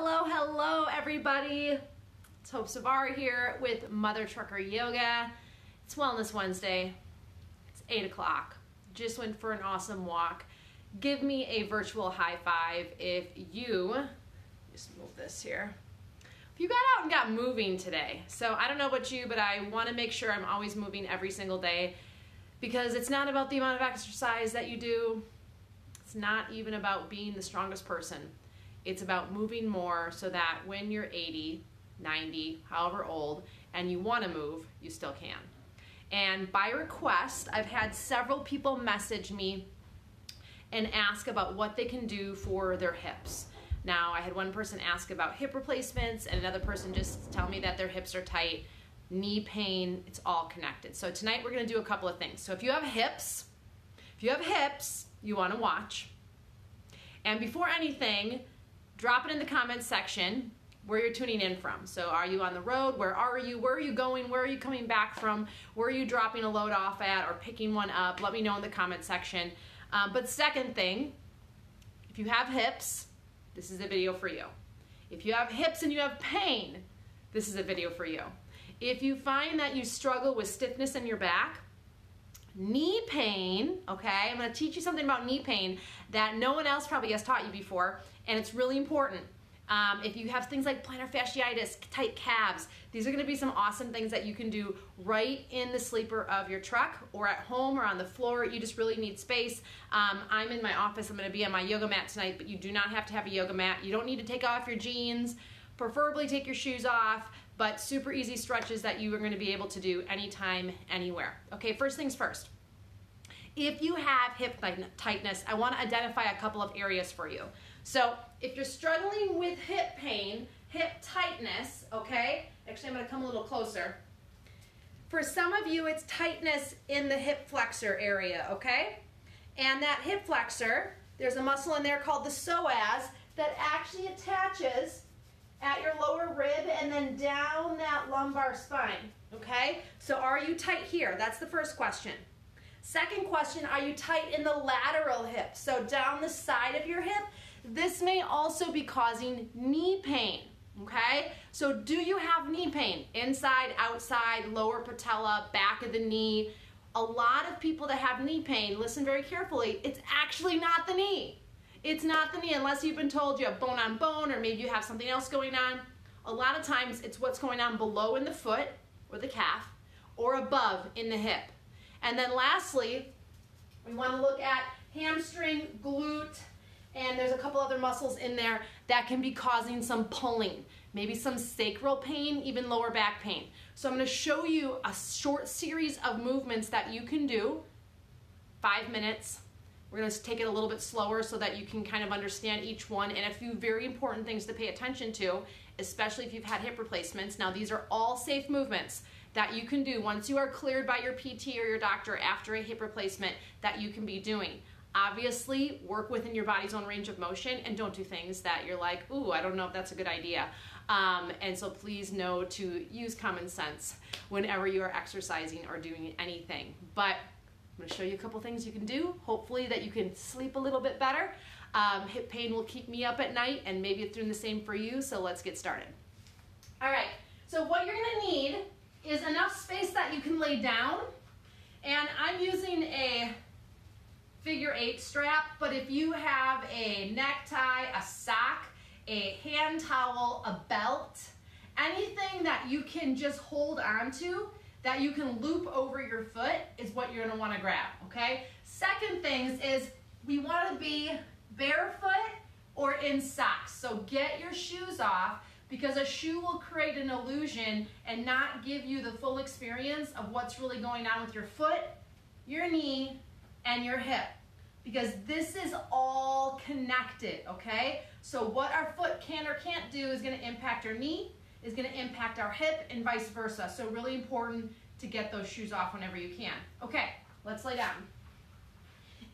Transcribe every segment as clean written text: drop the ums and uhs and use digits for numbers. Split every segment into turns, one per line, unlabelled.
Hello, hello everybody. It's Hope Savara here with Mother Trucker Yoga. It's Wellness Wednesday. It's 8 o'clock. Just went for an awesome walk. Give me a virtual high five if you, just move this here. If you got out and got moving today. So I don't know about you, but I want to make sure I'm always moving every single day because it's not about the amount of exercise that you do. It's not even about being the strongest person. It's about moving more so that when you're 80, 90, however old, and you want to move, you still can. And by request, I've had several people message me and ask about what they can do for their hips. Now, I had one person ask about hip replacements and another person just tell me that their hips are tight, knee pain, it's all connected. So tonight we're going to do a couple of things. So if you have hips, you want to watch. And before anything, drop it in the comments section where you're tuning in from. So are you on the road? Where are you? Where are you going? Where are you coming back from? Where are you dropping a load off at or picking one up? Let me know in the comment section. But second thing, if you have hips, this is a video for you. If you have hips and you have pain, this is a video for you. If you find that you struggle with stiffness in your back, knee pain, okay? I'm gonna teach you something about knee pain that no one else probably has taught you before, and it's really important. If you have things like plantar fasciitis, tight calves, these are gonna be some awesome things that you can do right in the sleeper of your truck or at home or on the floor. You just really need space. I'm in my office. I'm gonna be on my yoga mat tonight, but you do not have to have a yoga mat. You don't need to take off your jeans, preferably take your shoes off, but super easy stretches that you are going to be able to do anytime, anywhere. Okay, first things first. If you have hip tightness, I want to identify a couple of areas for you. So if you're struggling with hip pain, hip tightness, okay, actually I'm going to come a little closer. For some of you, it's tightness in the hip flexor area, okay? And that hip flexor, there's a muscle in there called the psoas that actually attaches at your lower rib and then down that lumbar spine, okay? So are you tight here? That's the first question. Second question, are you tight in the lateral hip? So down the side of your hip? This may also be causing knee pain, okay? So do you have knee pain? Inside, outside, lower patella, back of the knee? A lot of people that have knee pain, listen very carefully, it's actually not the knee. It's not the knee unless you've been told you have bone on bone or maybe you have something else going on. A lot of times it's what's going on below in the foot or the calf or above in the hip. And then lastly, we want to look at hamstring, glute, and there's a couple other muscles in there that can be causing some pulling, maybe some sacral pain, even lower back pain. So I'm going to show you a short series of movements that you can do, 5 minutes. We're going to take it a little bit slower so that you can kind of understand each one, and a few very important things to pay attention to, especially if you've had hip replacements. Now, these are all safe movements that you can do once you are cleared by your PT or your doctor after a hip replacement that you can be doing. Obviously, work within your body's own range of motion and don't do things that you're like, ooh, I don't know if that's a good idea. And so please know to use common sense whenever you are exercising or doing anything. But I'm going to show you a couple things you can do, hopefully that you can sleep a little bit better. Hip pain will keep me up at night, and maybe it's doing the same for you, so let's get started. All right, so what you're going to need is enough space that you can lay down, and I'm using a figure 8 strap, but if you have a necktie, a sock, a hand towel, a belt, anything that you can just hold on to, that you can loop over your foot is what you're gonna wanna grab, okay? Second things is we wanna be barefoot or in socks. So get your shoes off because a shoe will create an illusion and not give you the full experience of what's really going on with your foot, your knee, and your hip. Because this is all connected, okay? So what our foot can or can't do is gonna impact our knee, is going to impact our hip and vice versa. So really important to get those shoes off whenever you can. Okay, let's lay down.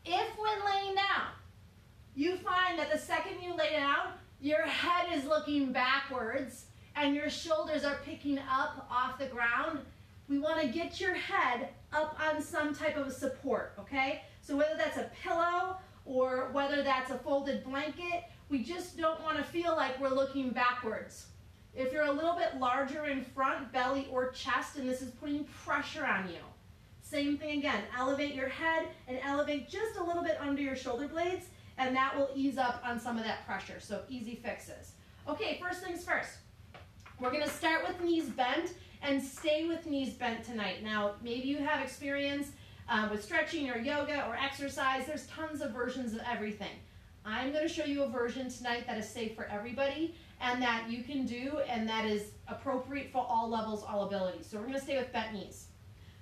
If when laying down, you find that the second you lay down, your head is looking backwards and your shoulders are picking up off the ground, we want to get your head up on some type of a support, okay? So whether that's a pillow or whether that's a folded blanket We just don't want to feel like we're looking backwards. If you're a little bit larger in front, belly or chest, and this is putting pressure on you, same thing again. Elevate your head and elevate just a little bit under your shoulder blades, and that will ease up on some of that pressure. So easy fixes. Okay, first things first. We're going to start with knees bent and stay with knees bent tonight. Now, maybe you have experience with stretching or yoga or exercise. There's tons of versions of everything. I'm going to show you a version tonight that is safe for everybody and that you can do and that is appropriate for all levels, all abilities. So we're going to stay with bent knees.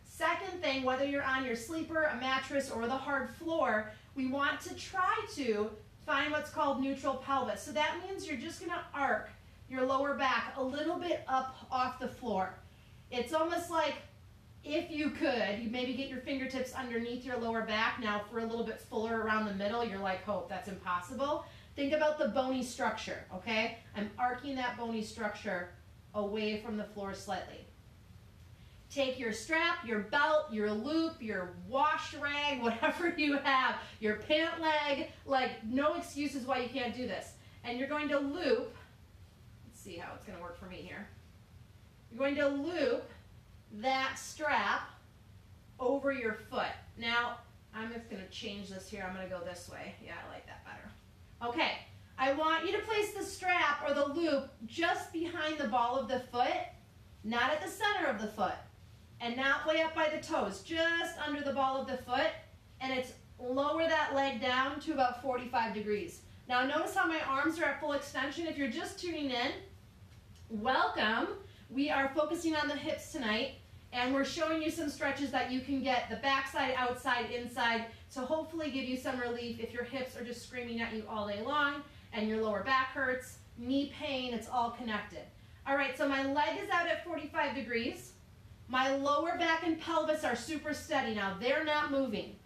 Second thing, whether you're on your sleeper, a mattress, or the hard floor, we want to try to find what's called neutral pelvis. So that means you're just going to arc your lower back a little bit up off the floor. It's almost like if you could, you maybe get your fingertips underneath your lower back. Now, if we're a little bit fuller around the middle, you're like, hope, that's impossible. Think about the bony structure, okay? I'm arcing that bony structure away from the floor slightly. Take your strap, your belt, your loop, your wash rag, whatever you have, your pant leg, like no excuses why you can't do this. And you're going to loop, let's see how it's going to work for me here. You're going to loop that strap over your foot. Now, I'm just going to change this here. I'm going to go this way. Yeah, I like that better. Okay, I want you to place the strap or the loop just behind the ball of the foot, not at the center of the foot, and not way up by the toes, just under the ball of the foot, and it's lower that leg down to about 45 degrees. Now, notice how my arms are at full extension. If you're just tuning in, welcome. We are focusing on the hips tonight, and we're showing you some stretches that you can get the backside, outside, inside, to hopefully give you some relief if your hips are just screaming at you all day long and your lower back hurts, knee pain, it's all connected. All right, so my leg is out at 45 degrees. My lower back and pelvis are super steady now. They're not moving.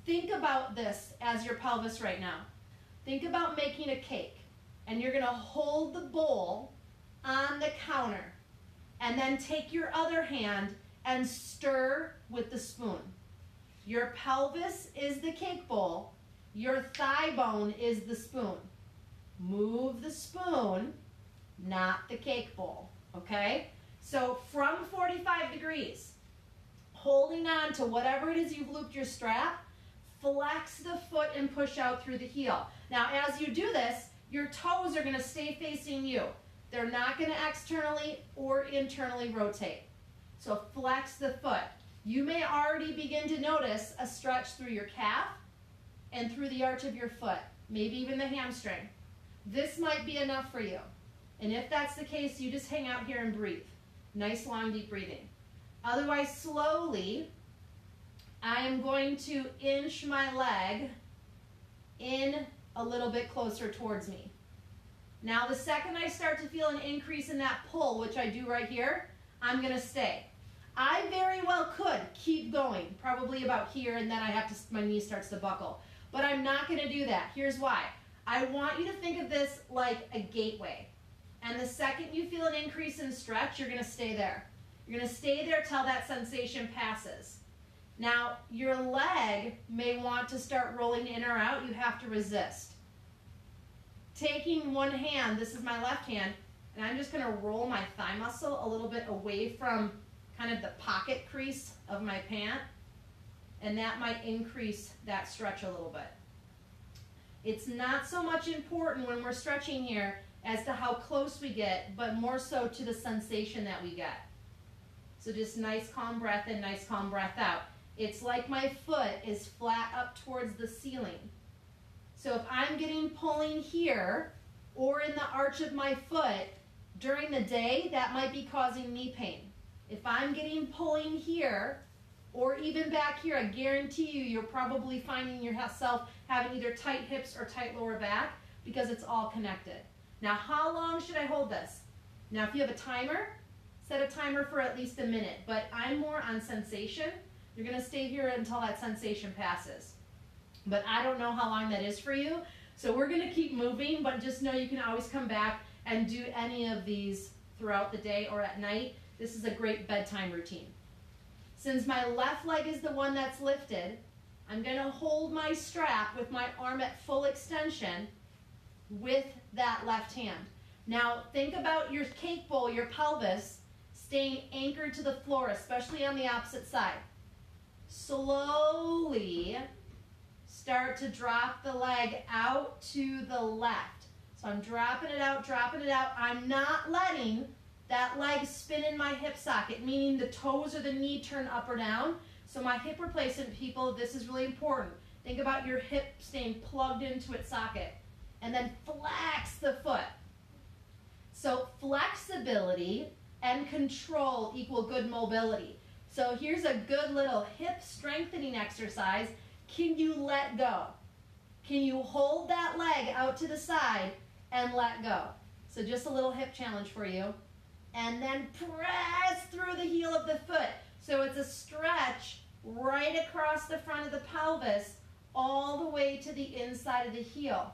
Think about this as your pelvis right now. Think about making a cake, and you're going to hold the bowl on the counter and then take your other hand and stir with the spoon. Your pelvis is the cake bowl. Your thigh bone is the spoon. Move the spoon, not the cake bowl, okay? So from 45 degrees, holding on to whatever it is you've looped your strap, flex the foot and push out through the heel. Now, as you do this, your toes are going to stay facing you. They're not going to externally or internally rotate. So flex the foot. You may already begin to notice a stretch through your calf and through the arch of your foot, maybe even the hamstring. This might be enough for you. And if that's the case, you just hang out here and breathe. Nice, long, deep breathing. Otherwise, slowly, I am going to inch my leg in a little bit closer towards me. Now, the second I start to feel an increase in that pull, which I do right here, I'm going to stay. I very well could keep going, probably about here, and then I have to, my knee starts to buckle. But I'm not going to do that. Here's why. I want you to think of this like a gateway. And the second you feel an increase in stretch, you're going to stay there. You're going to stay there till that sensation passes. Now, your leg may want to start rolling in or out. You have to resist. Taking one hand, this is my left hand, and I'm just going to roll my thigh muscle a little bit away from kind of the pocket crease of my pant, and that might increase that stretch a little bit. It's not so much important when we're stretching here as to how close we get, but more so to the sensation that we get. So just nice calm breath in, nice calm breath out. It's like my foot is flat up towards the ceiling. So if I'm getting pulling here or in the arch of my foot during the day, that might be causing knee pain. If I'm getting pulling here or even back here, I guarantee you, you're probably finding yourself having either tight hips or tight lower back because it's all connected. Now, how long should I hold this? Now, if you have a timer, set a timer for at least a minute, but I'm more on sensation. You're going to stay here until that sensation passes. But I don't know how long that is for you, so we're going to keep moving, but just know you can always come back and do any of these throughout the day or at night. This is a great bedtime routine. Since my left leg is the one that's lifted, I'm going to hold my strap with my arm at full extension, with that left hand. Now think about your cake bowl, your pelvis, staying anchored to the floor, especially on the opposite side. Slowly start to drop the leg out to the left. So I'm dropping it out, dropping it out. I'm not letting that leg spin in my hip socket, meaning the toes or the knee turn up or down. So my hip replacement people, this is really important. Think about your hip staying plugged into its socket. And then flex the foot. So flexibility and control equal good mobility. So here's a good little hip strengthening exercise. Can you let go? Can you hold that leg out to the side and let go? So just a little hip challenge for you. And then press through the heel of the foot. So it's a stretch right across the front of the pelvis all the way to the inside of the heel.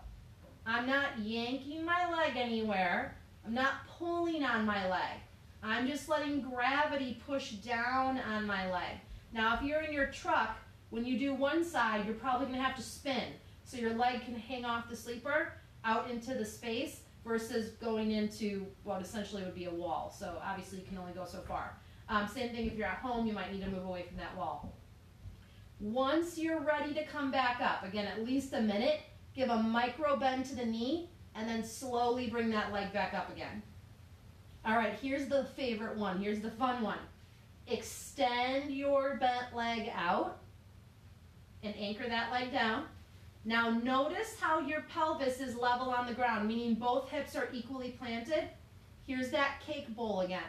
I'm not yanking my leg anywhere. I'm not pulling on my leg. I'm just letting gravity push down on my leg. Now, if you're in your truck, when you do one side, you're probably going to have to spin. So your leg can hang off the sleeper out into the space versus going into what essentially would be a wall. So obviously you can only go so far. Same thing if you're at home, you might need to move away from that wall. Once you're ready to come back up, again, at least a minute, give a micro bend to the knee, and then slowly bring that leg back up again. All right, here's the favorite one. Here's the fun one. Extend your bent leg out and anchor that leg down. Now notice how your pelvis is level on the ground, meaning both hips are equally planted. Here's that cake bowl again.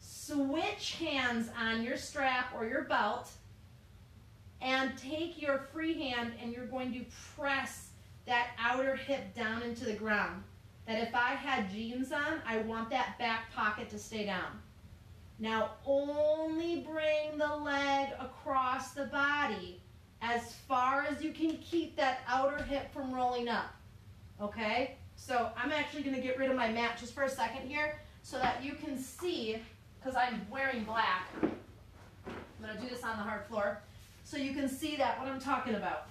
Switch hands on your strap or your belt and take your free hand and you're going to press that outer hip down into the ground. That if I had jeans on, I want that back pocket to stay down. Now only bring the leg across the body as far as you can keep that outer hip from rolling up. Okay? So I'm actually going to get rid of my mat just for a second here so that you can see, because I'm wearing black. I'm going to do this on the hard floor so you can see that what I'm talking about.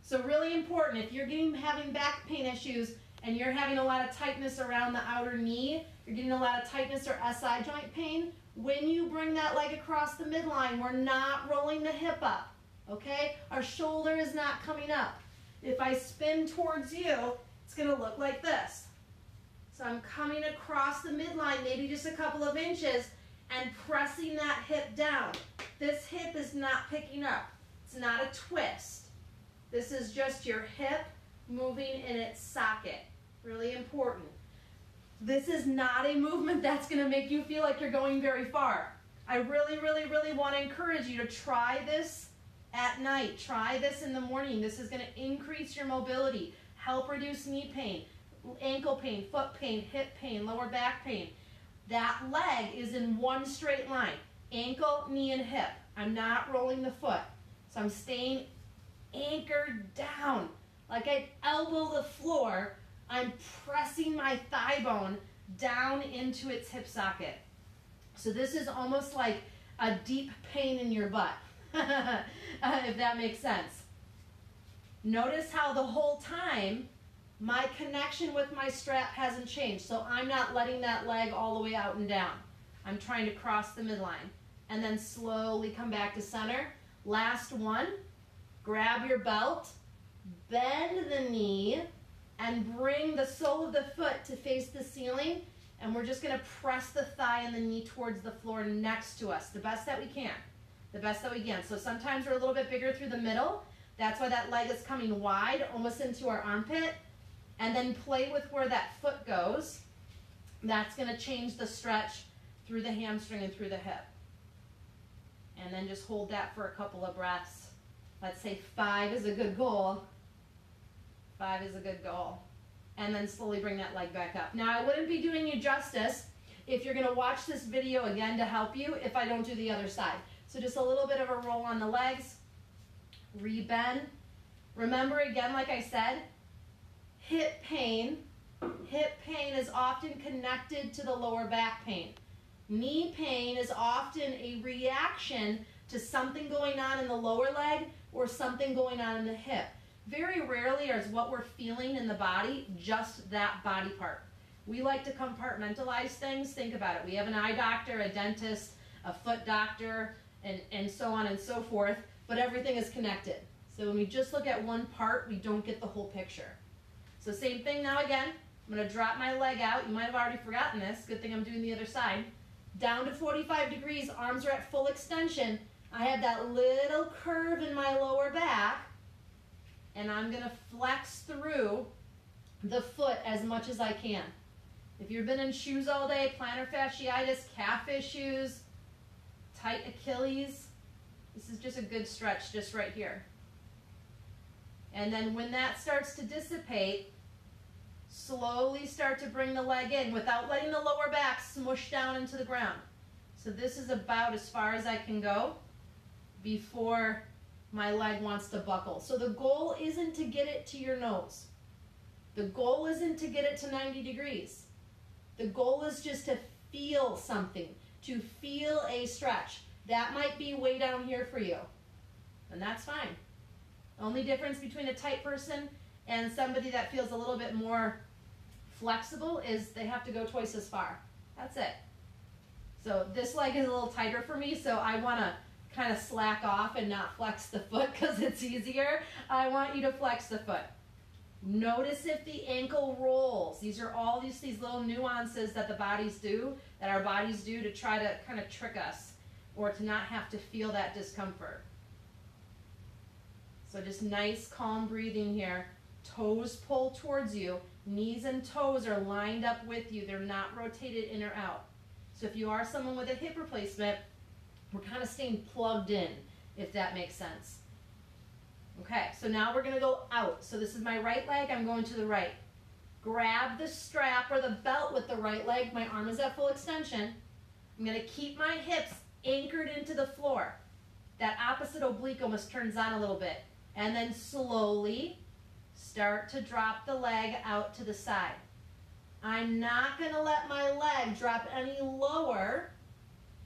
So really important, if you're having back pain issues and you're having a lot of tightness around the outer knee, you're getting a lot of tightness or SI joint pain, when you bring that leg across the midline, we're not rolling the hip up, okay? Our shoulder is not coming up. If I spin towards you, it's going to look like this. So I'm coming across the midline, maybe just a couple of inches, and pressing that hip down. This hip is not picking up. It's not a twist. This is just your hip moving in its socket. Really important. This is not a movement that's going to make you feel like you're going very far. I really, really, really want to encourage you to try this at night. Try this in the morning. This is going to increase your mobility, help reduce knee pain, ankle pain, foot pain, hip pain, lower back pain. That leg is in one straight line. Ankle, knee, and hip. I'm not rolling the foot. So I'm staying anchored down. Like I elbow the floor, I'm pressing my thigh bone down into its hip socket. So this is almost like a deep pain in your butt, if that makes sense. Notice how the whole time my connection with my strap hasn't changed. So I'm not letting that leg all the way out and down. I'm trying to cross the midline and then slowly come back to center. Last one, grab your belt, bend the knee, and bring the sole of the foot to face the ceiling, and we're just going to press the thigh and the knee towards the floor next to us, the best that we can. The best that we can. So sometimes we're a little bit bigger through the middle. That's why that leg is coming wide, almost into our armpit, and then play with where that foot goes. That's going to change the stretch through the hamstring and through the hip. And then just hold that for a couple of breaths. Let's say 5 is a good goal. 5 is a good goal. And then slowly bring that leg back up. Now, I wouldn't be doing you justice if you're going to watch this video again to help you if I don't do the other side. So just a little bit of a roll on the legs. Rebend. Remember, again, like I said, hip pain is often connected to the lower back pain. Knee pain is often a reaction to something going on in the lower leg or something going on in the hip. very rarely is what we're feeling in the body just that body part. We like to compartmentalize things. Think about it. We have an eye doctor, a dentist, a foot doctor, and so on and so forth, but everything is connected. So when we just look at one part, we don't get the whole picture. So same thing now again. I'm going to drop my leg out. You might have already forgotten this. Good thing I'm doing the other side. Down to 45 degrees, arms are at full extension. I have that little curve in my lower back, and I'm going to flex through the foot as much as I can. If you've been in shoes all day, plantar fasciitis, calf issues, tight Achilles, this is just a good stretch just right here. And then when that starts to dissipate, slowly start to bring the leg in without letting the lower back smush down into the ground. So this is about as far as I can go before my leg wants to buckle. So the goal isn't to get it to your nose. The goal isn't to get it to 90 degrees. The goal is just to feel something, to feel a stretch. That might be way down here for you, and that's fine. The only difference between a tight person and somebody that feels a little bit more flexible is they have to go twice as far. That's it. So this leg is a little tighter for me, so I want to kind of slack off and not flex the foot because it's easier. I want you to flex the foot. Notice if the ankle rolls. These are all these little nuances that our bodies do to try to kind of trick us or to not have to feel that discomfort. So just nice, calm breathing here. Toes pull towards you. Knees and toes are lined up with you. They're not rotated in or out. So if you are someone with a hip replacement, we're kind of staying plugged in, if that makes sense. Okay, so now we're going to go out. So this is my right leg. I'm going to the right. Grab the strap or the belt with the right leg. My arm is at full extension. I'm going to keep my hips anchored into the floor. That opposite oblique almost turns on a little bit. And then slowly start to drop the leg out to the side. I'm not going to let my leg drop any lower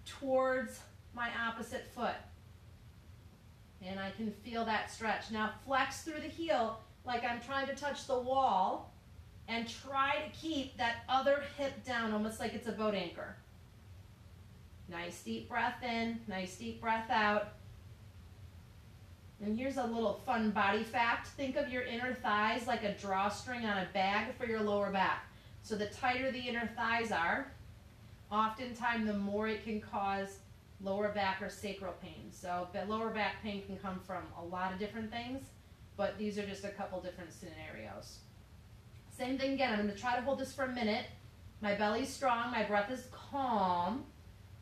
towards my opposite foot. And I can feel that stretch. Now flex through the heel like I'm trying to touch the wall and try to keep that other hip down almost like it's a boat anchor. Nice deep breath in, nice deep breath out. And here's a little fun body fact. Think of your inner thighs like a drawstring on a bag for your lower back. So the tighter the inner thighs are, oftentimes the more it can cause lower back or sacral pain. So the lower back pain can come from a lot of different things, but these are just a couple different scenarios. Same thing again, I'm going to try to hold this for a minute. My belly's strong, my breath is calm,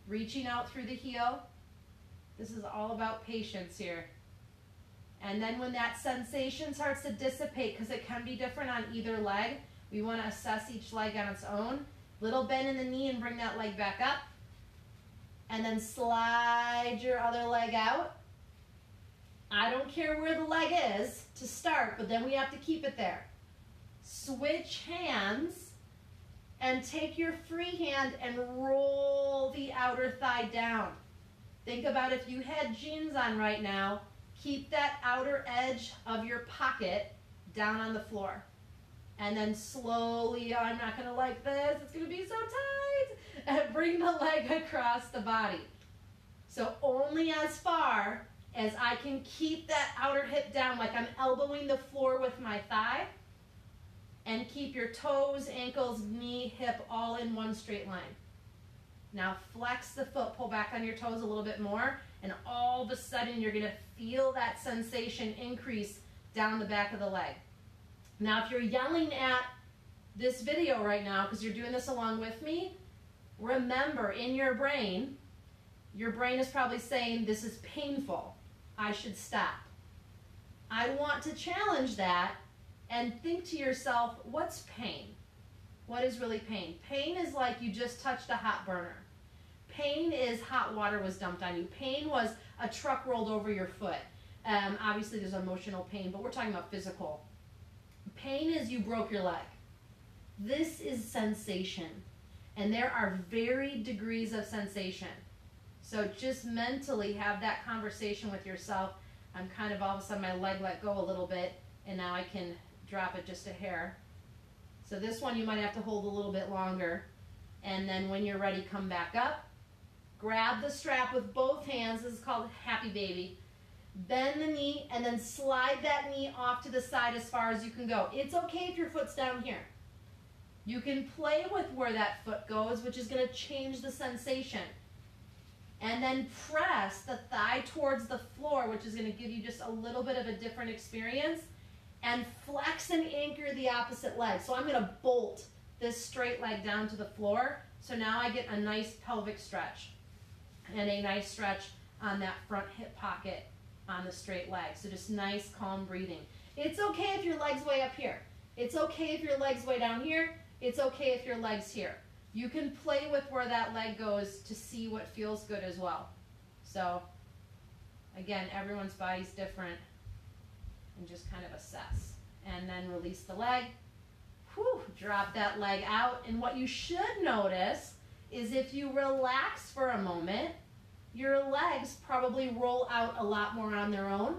reaching out through the heel. This is all about patience here. And then when that sensation starts to dissipate, because it can be different on either leg, we want to assess each leg on its own. Little bend in the knee and bring that leg back up. And then slide your other leg out. I don't care where the leg is to start, but then we have to keep it there. Switch hands and take your free hand and roll the outer thigh down. Think about if you had jeans on right now, keep that outer edge of your pocket down on the floor. And then slowly, I'm not going to like this, it's going to be so tight, and bring the leg across the body. So only as far as I can keep that outer hip down, like I'm elbowing the floor with my thigh, and keep your toes, ankles, knee, hip all in one straight line. Now flex the foot, pull back on your toes a little bit more, and all of a sudden you're going to feel that sensation increase down the back of the leg. Now if you're yelling at this video right now because you're doing this along with me, remember in your brain is probably saying this is painful, I should stop. I want to challenge that and think to yourself, what's pain? What is really pain? Pain is like you just touched a hot burner. Pain is hot water was dumped on you. Pain was a truck rolled over your foot. Obviously there's emotional pain, but we're talking about physical. Pain is you broke your leg. This is sensation. And there are varied degrees of sensation. So just mentally have that conversation with yourself. I'm kind of all of a sudden my leg let go a little bit and now I can drop it just a hair. So this one you might have to hold a little bit longer, and then when you're ready, come back up. Grab the strap with both hands. This is called Happy Baby. Bend the knee and then slide that knee off to the side as far as you can go. It's okay if your foot's down here. You can play with where that foot goes, which is going to change the sensation. And then press the thigh towards the floor, which is going to give you just a little bit of a different experience. And flex and anchor the opposite leg. So I'm going to bolt this straight leg down to the floor. So now I get a nice pelvic stretch and a nice stretch on that front hip pocket on the straight leg. So just nice, calm breathing. It's okay if your leg's way up here. It's okay if your leg's way down here. It's okay if your leg's here. You can play with where that leg goes to see what feels good as well. So again, everyone's body's different, and just kind of assess. And then release the leg. Whew, drop that leg out. And what you should notice is if you relax for a moment, your legs probably roll out a lot more on their own.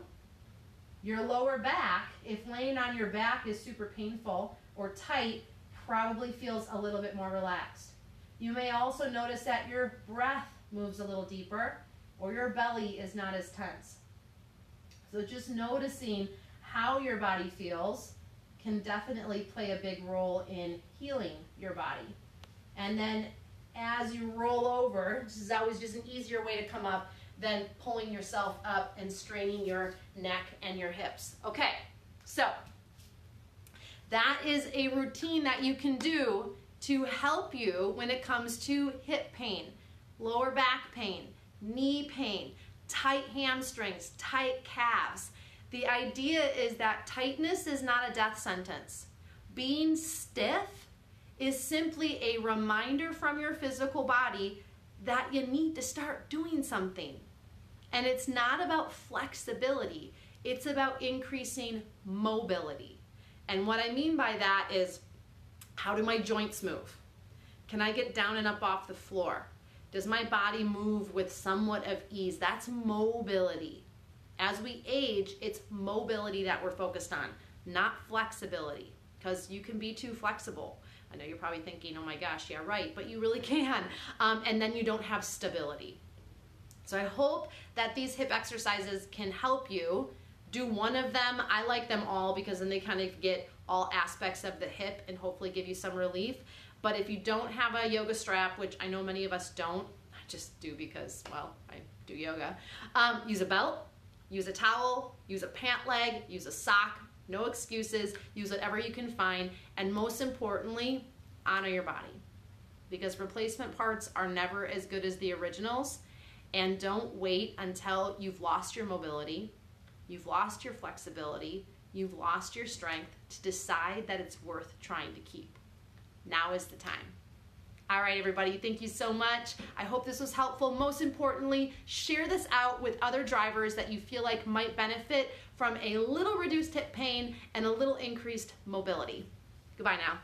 Your lower back, if laying on your back is super painful or tight, probably feels a little bit more relaxed. You may also notice that your breath moves a little deeper, or your belly is not as tense. So just noticing how your body feels can definitely play a big role in healing your body. And then as you roll over, this is always just an easier way to come up than pulling yourself up and straining your neck and your hips. Okay, so that is a routine that you can do to help you when it comes to hip pain, lower back pain, knee pain, tight hamstrings, tight calves. The idea is that tightness is not a death sentence. Being stiff is simply a reminder from your physical body that you need to start doing something. And it's not about flexibility, it's about increasing mobility. And what I mean by that is, how do my joints move? Can I get down and up off the floor? Does my body move with somewhat of ease? That's mobility. As we age, it's mobility that we're focused on, not flexibility, because you can be too flexible. I know you're probably thinking, oh my gosh, yeah, right, but you really can. And then you don't have stability. So I hope that these hip exercises can help you. Do one of them. I like them all because then they kind of get all aspects of the hip and hopefully give you some relief. But if you don't have a yoga strap, which I know many of us don't, I just do because, well, I do yoga, use a belt, use a towel, use a pant leg, use a sock. No excuses. Use whatever you can find. And most importantly, honor your body, because replacement parts are never as good as the originals. And don't wait until you've lost your mobility, you've lost your flexibility, you've lost your strength to decide that it's worth trying to keep. Now is the time. All right, everybody, thank you so much. I hope this was helpful. Most importantly, share this out with other drivers that you feel like might benefit from a little reduced hip pain and a little increased mobility. Goodbye now.